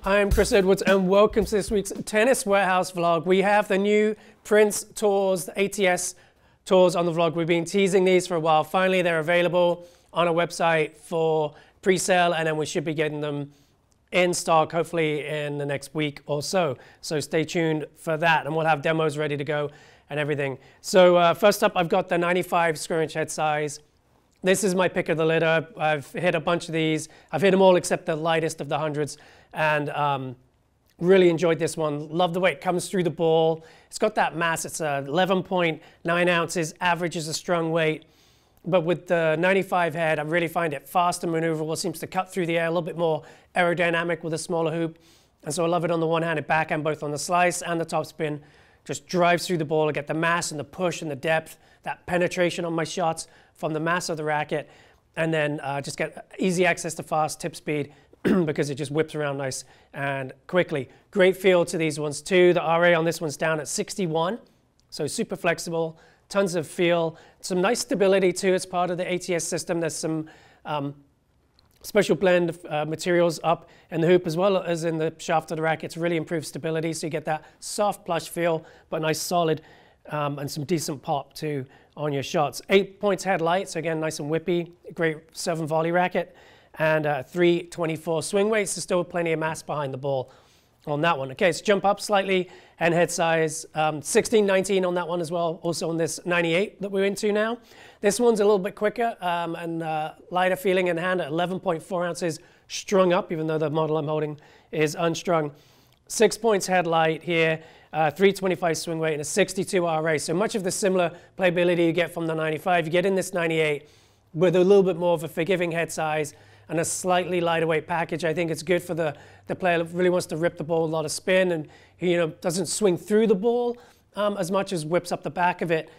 I'm Chris Edwards and welcome to this week's Tennis Warehouse vlog. We have the new Prince tours, the ATS tours on the vlog. We've been teasing these for a while. Finally, they're available on our website for pre-sale, and then we should be getting them in stock hopefully in the next week or so. So stay tuned for that, and we'll have demos ready to go and everything. So first up, I've got the 95 square inch head size. This is my pick of the litter. I've hit a bunch of these. I've hit them all except the lightest of the hundreds, and really enjoyed this one. Love the way it comes through the ball. It's got that mass. It's 11.9 ounces, average is a strong weight. But with the 95 head, I really find it fast and maneuverable. Seems to cut through the air, a little bit more aerodynamic with a smaller hoop. And so I love it on the one-handed backhand, both on the slice and the topspin. Just drives through the ball. I get the mass and the push and the depth, that penetration on my shots from the mass of the racket. And then just get easy access to fast tip speed because it just whips around nice and quickly. Great feel to these ones too. The RA on this one's down at 61, so super flexible. Tons of feel, some nice stability too. It's part of the ATS system. There's some special blend materials up in the hoop as well as in the shaft of the racket. It's really improved stability, so you get that soft plush feel, but nice solid and some decent pop too on your shots. 8 points head light, so again, nice and whippy. Great serve and volley racket. And 324 swing weight, so still plenty of mass behind the ball on that one. Okay, let's jump up slightly, and head size 16, 19 on that one as well, also on this 98 that we're into now. This one's a little bit quicker and lighter feeling in the hand at 11.4 ounces strung up, even though the model I'm holding is unstrung. 6 points head light here, 325 swing weight and a 62 RA. So much of the similar playability you get from the 95, you get in this 98 with a little bit more of a forgiving head size and a slightly lighter weight package. I think it's good for the player that really wants to rip the ball, a lot of spin, and he doesn't swing through the ball as much as whips up the back of it.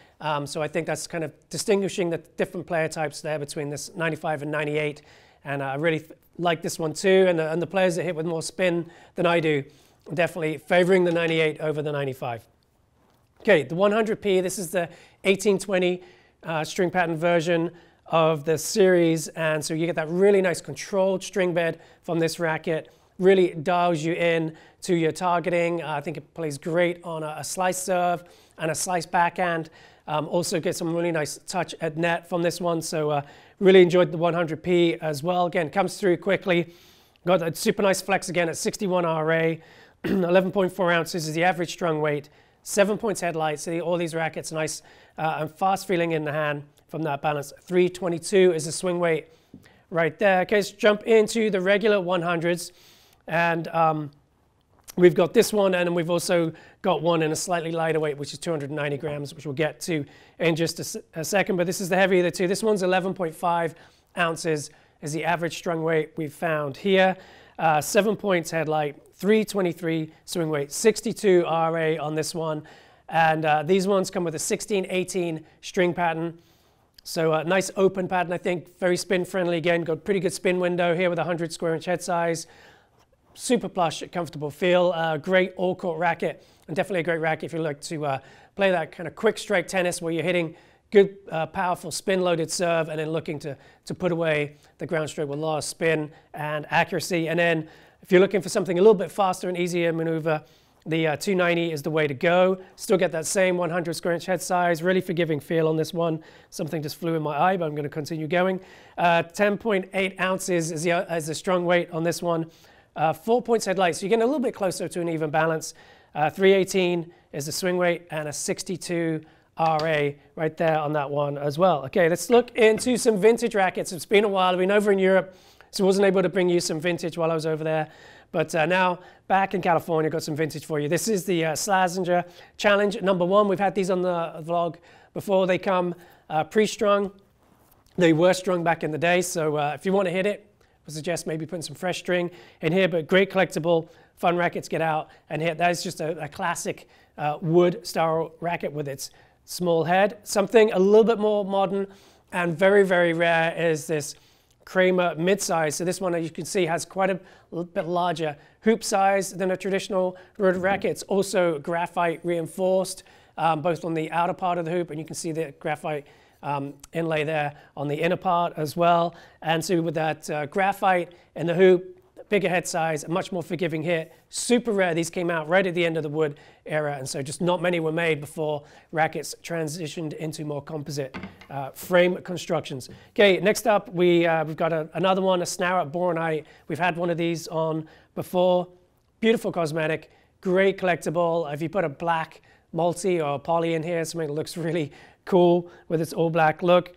So I think that's kind of distinguishing the different player types there between this 95 and 98. And I really like this one too. And the players that hit with more spin than I do, definitely favoring the 98 over the 95. Okay, the 100p, this is the 1820 string pattern version of the series, and so you get that really nice controlled string bed from this racket. Really dials you in to your targeting. I think it plays great on a slice serve and a slice backhand. Also get some really nice touch at net from this one, so really enjoyed the 100p as well. Again, comes through quickly. Got that super nice flex again at 61 RA. 11.4 ounces is the average strung weight. 7 points head light, so all these rackets nice and fast feeling in the hand from that balance. 322 is the swing weight right there. Okay, let's jump into the regular 100s. And we've got this one, and then we've also got one in a slightly lighter weight, which is 290 grams, which we'll get to in just a second. But this is the heavier of the two. This one's 11.5 ounces is the average strung weight we've found here. 7 points head light, 323 swing weight, 62 RA on this one. And these ones come with a 16-18 string pattern. So a nice open pattern, I think, very spin friendly again. Got pretty good spin window here with a 100 square inch head size. Super plush, comfortable feel. Great all court racket, and definitely a great racket if you like to play that kind of quick strike tennis where you're hitting good, powerful spin loaded serve and then looking to put away the ground stroke with a lot of spin and accuracy. And then if you're looking for something a little bit faster and easier maneuver, the 290 is the way to go. Still get that same 100 square inch head size, really forgiving feel on this one. Something just flew in my eye, but I'm going to continue going. 10.8 ounces is the strung weight on this one. 4 points head light, so you're getting a little bit closer to an even balance. 318 is the swing weight and a 62 RA right there on that one as well. Okay, let's look into some vintage rackets. It's been a while. I've been over in Europe, so I wasn't able to bring you some vintage while I was over there. But now back in California, got some vintage for you. This is the Slazenger Challenge #1. We've had these on the vlog before. They come pre-strung. They were strung back in the day, so if you want to hit it, I suggest maybe putting some fresh string in here, but great collectible, fun rackets, get out and hit. That is just a classic wood style racket with its small head. Something a little bit more modern and very, very rare is this Kramer mid-size. So this one, as you can see, has quite a little bit larger hoop size than a traditional rotary racket. It's also graphite reinforced, both on the outer part of the hoop, and you can see the graphite inlay there on the inner part as well. And so with that graphite in the hoop, bigger head size, a much more forgiving hit. Super rare. These came out right at the end of the wood era, and so just not many were made before rackets transitioned into more composite frame constructions. Okay, next up we've got another one, a Snarrett Boronite. We've had one of these on before. Beautiful cosmetic, great collectible. If you put a black multi or poly in here, something that looks really cool with its all black look.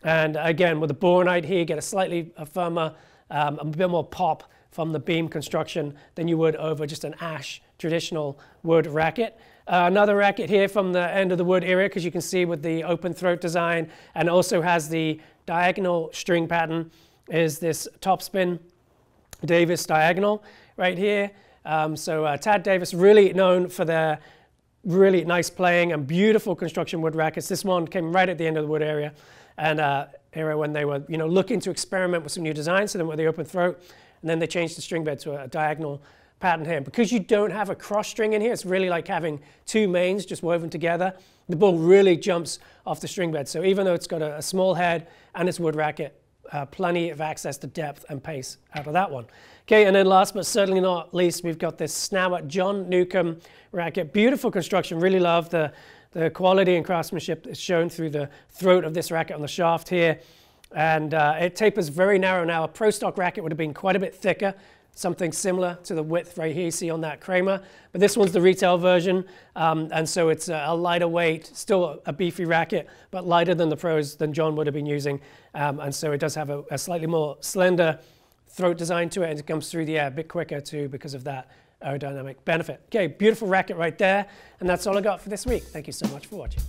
And again, with the Boronite here, you get a slightly firmer, a bit more pop from the beam construction than you would over just an ash traditional wood racket. Another racket here from the end of the wood era, because you can see with the open throat design, and also has the diagonal string pattern, is this Topspin Davis diagonal right here. Tad Davis, really known for their really nice playing and beautiful construction wood rackets. This one came right at the end of the wood area, and era when they were looking to experiment with some new designs. So then with the open throat, and then they changed the string bed to a diagonal pattern here. Because you don't have a cross string in here, it's really like having two mains just woven together. The ball really jumps off the string bed. So even though it's got a small head and it's wood racket, plenty of access to depth and pace out of that one. Okay, and then last but certainly not least, we've got this Snarrett John Newcomb racket. Beautiful construction. Really love the quality and craftsmanship that's shown through the throat of this racket on the shaft here. And it tapers very narrow now. A Pro Stock racket would have been quite a bit thicker, something similar to the width right here you see on that Kramer. But this one's the retail version, and so it's a lighter weight, still a beefy racket, but lighter than the Pros than John would have been using. And so it does have a slightly more slender throat design to it, and it comes through the air a bit quicker too because of that aerodynamic benefit. Okay, beautiful racket right there, and that's all I got for this week. Thank you so much for watching.